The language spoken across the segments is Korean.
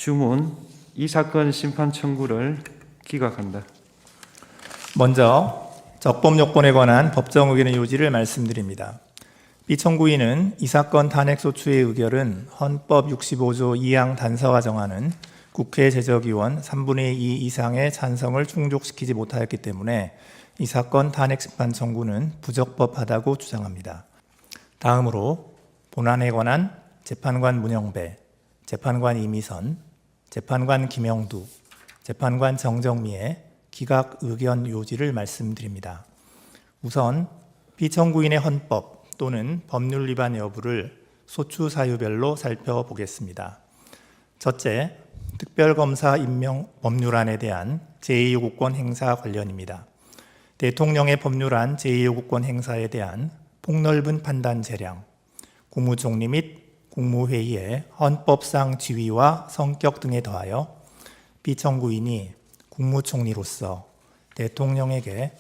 주문 이 사건 심판 청구를 기각한다. 먼저 적법 요건에 관한 법정 의견의 요지를 말씀드립니다. 피청구인은 이 사건 탄핵소추의 의결은 헌법 65조 2항 단서가 정하는 국회 제적의원 3분의 2 이상의 찬성을 충족시키지 못하였기 때문에 이 사건 탄핵심판 청구는 부적법하다고 주장합니다. 다음으로 본안에 관한 재판관 문영배, 재판관 이미선, 재판관 김영두, 재판관 정정미의 기각 의견 요지를 말씀드립니다. 우선 피청구인의 헌법 또는 법률 위반 여부를 소추 사유별로 살펴보겠습니다. 첫째, 특별검사 임명 법률안에 대한 제2요구권 행사 관련입니다. 대통령의 법률안 제2요구권 행사에 대한 폭넓은 판단 재량, 국무총리 및 국무회의의 헌법상 지위와 성격 등에 더하여 피청구인이 국무총리로서 대통령에게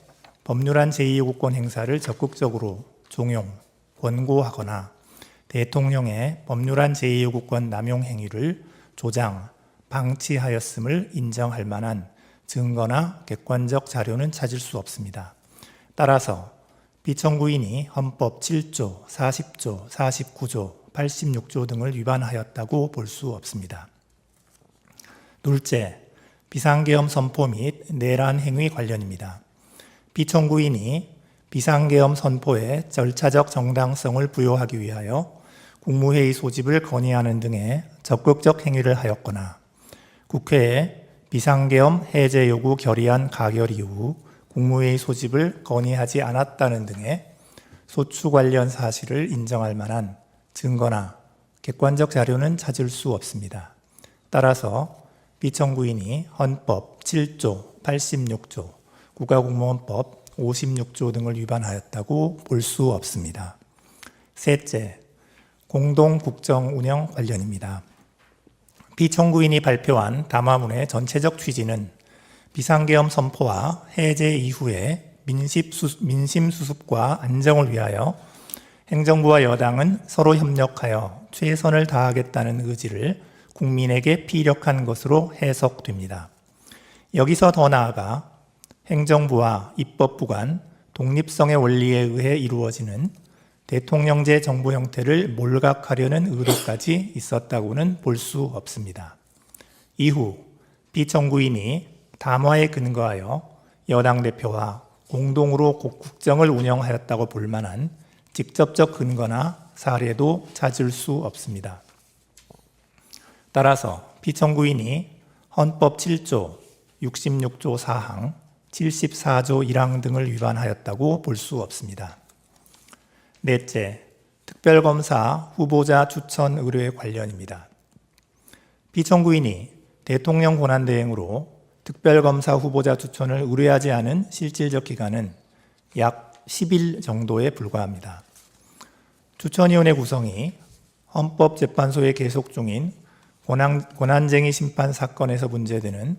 법률안 제2요구권 행사를 적극적으로 종용, 권고하거나 대통령의 법률안 제2요구권 남용 행위를 조장, 방치하였음을 인정할 만한 증거나 객관적 자료는 찾을 수 없습니다. 따라서 피청구인이 헌법 7조, 40조, 49조, 86조 등을 위반하였다고 볼 수 없습니다. 둘째, 비상계엄 선포 및 내란 행위 관련입니다. 피청구인이 비상계엄 선포의 절차적 정당성을 부여하기 위하여 국무회의 소집을 건의하는 등의 적극적 행위를 하였거나 국회에 비상계엄 해제 요구 결의안 가결 이후 국무회의 소집을 건의하지 않았다는 등의 소추 관련 사실을 인정할 만한 증거나 객관적 자료는 찾을 수 없습니다. 따라서 피청구인이 헌법 7조, 86조, 국가공무원법 56조 등을 위반하였다고 볼 수 없습니다. 셋째, 공동국정운영 관련입니다. 피청구인이 발표한 담화문의 전체적 취지는 비상계엄 선포와 해제 이후의 민심 수습과 안정을 위하여 행정부와 여당은 서로 협력하여 최선을 다하겠다는 의지를 국민에게 피력한 것으로 해석됩니다. 여기서 더 나아가 행정부와 입법부 간 독립성의 원리에 의해 이루어지는 대통령제 정부 형태를 몰각하려는 의도까지 있었다고는 볼 수 없습니다. 이후 피청구인이 담화에 근거하여 여당 대표와 공동으로 국정을 운영하였다고 볼 만한 직접적 근거나 사례도 찾을 수 없습니다. 따라서 피청구인이 헌법 7조, 66조 4항, 74조 1항 등을 위반하였다고 볼 수 없습니다. 넷째, 특별검사 후보자 추천 의뢰 관련입니다. 피청구인이 대통령 권한대행으로 특별검사 후보자 추천을 의뢰하지 않은 실질적 기간은 약 10일 정도에 불과합니다. 추천위원회 구성이 헌법재판소에 계속 중인 권한쟁의 심판 사건에서 문제되는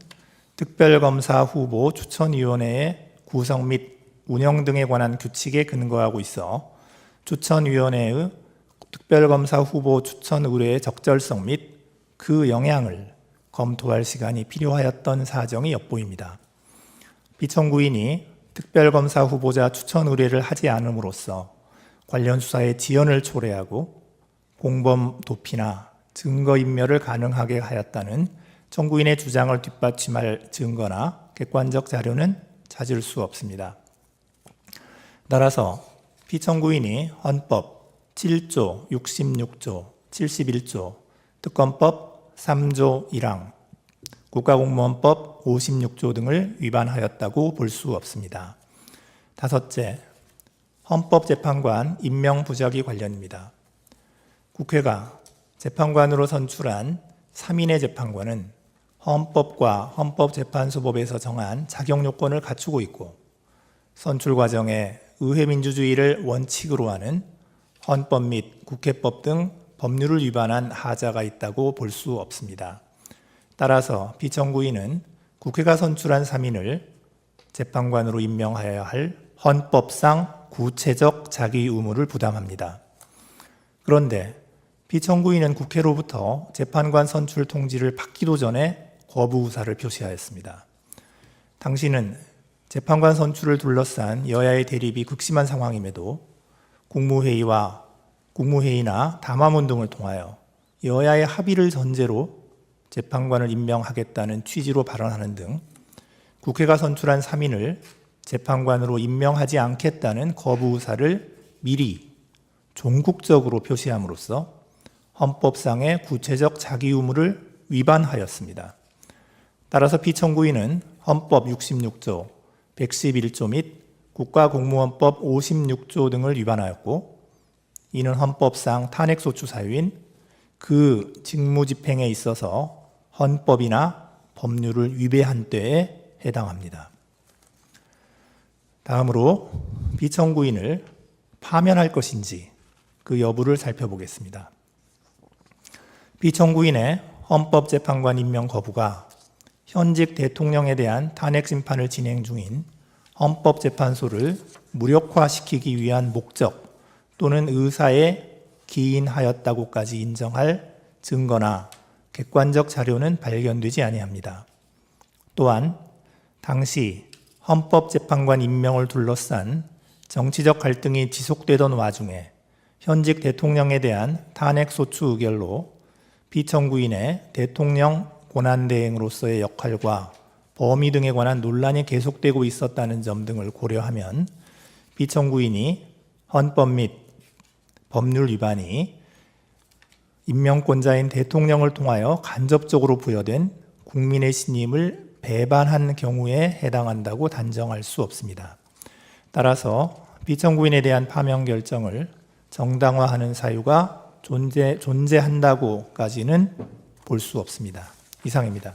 특별검사 후보 추천위원회의 구성 및 운영 등에 관한 규칙에 근거하고 있어 추천위원회의 특별검사 후보 추천 의뢰의 적절성 및 그 영향을 검토할 시간이 필요하였던 사정이 엿보입니다. 피청구인이 특별검사 후보자 추천 의뢰를 하지 않음으로써 관련 수사의 지연을 초래하고 공범 도피나 증거인멸을 가능하게 하였다는 청구인의 주장을 뒷받침할 증거나 객관적 자료는 찾을 수 없습니다. 따라서 피청구인이 헌법 7조, 66조, 71조, 특검법 3조 1항, 국가공무원법 56조 등을 위반하였다고 볼 수 없습니다. 다섯째, 헌법재판관 임명 부적이 관련입니다. 국회가 재판관으로 선출한 3인의 재판관은 헌법과 헌법재판소법에서 정한 자격 요건을 갖추고 있고 선출 과정에 의회민주주의를 원칙으로 하는 헌법 및 국회법 등 법률을 위반한 하자가 있다고 볼 수 없습니다. 따라서 피청구인은 국회가 선출한 3인을 재판관으로 임명하여야 할 헌법상 구체적 자기 의무를 부담합니다. 그런데 피청구인은 국회로부터 재판관 선출 통지를 받기도 전에 거부 의사를 표시하였습니다. 당시는 재판관 선출을 둘러싼 여야의 대립이 극심한 상황임에도 국무회의나 담화문 등을 통하여 여야의 합의를 전제로 재판관을 임명하겠다는 취지로 발언하는 등 국회가 선출한 3인을 재판관으로 임명하지 않겠다는 거부 의사를 미리 종국적으로 표시함으로써 헌법상의 구체적 자기 의무를 위반하였습니다. 따라서 피청구인은 헌법 66조, 111조 및 국가공무원법 56조 등을 위반하였고, 이는 헌법상 탄핵소추 사유인 그 직무집행에 있어서 헌법이나 법률을 위배한 때에 해당합니다. 다음으로 피청구인을 파면할 것인지 그 여부를 살펴보겠습니다. 피청구인의 헌법재판관 임명 거부가 현직 대통령에 대한 탄핵 심판을 진행 중인 헌법재판소를 무력화시키기 위한 목적 또는 의사에 기인하였다고까지 인정할 증거나 객관적 자료는 발견되지 아니합니다. 또한 당시 헌법재판관 임명을 둘러싼 정치적 갈등이 지속되던 와중에 현직 대통령에 대한 탄핵소추 의결로 피청구인의 대통령 권한대행으로서의 역할과 범위 등에 관한 논란이 계속되고 있었다는 점 등을 고려하면 피청구인이 헌법 및 법률 위반이 임명권자인 대통령을 통하여 간접적으로 부여된 국민의 신임을 배반한 경우에 해당한다고 단정할 수 없습니다. 따라서 피청구인에 대한 파면 결정을 정당화하는 사유가 존재한다고까지는 볼 수 없습니다. 이상입니다.